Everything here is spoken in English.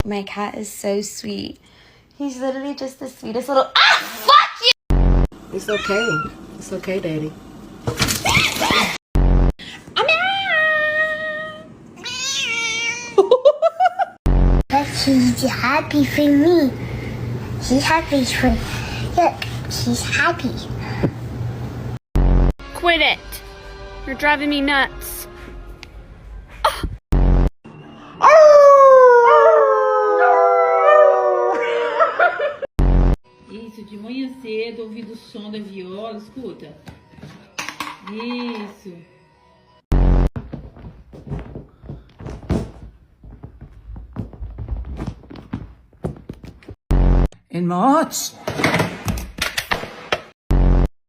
My cat is so sweet. He's literally just the sweetest little— ah, fuck you! It's okay. It's okay, Daddy. She's happy for me. She's happy for— look, she's happy. Quit it. You're driving me nuts. Isso, de manhã cedo, ouvindo o som da viola, escuta. Isso. In March,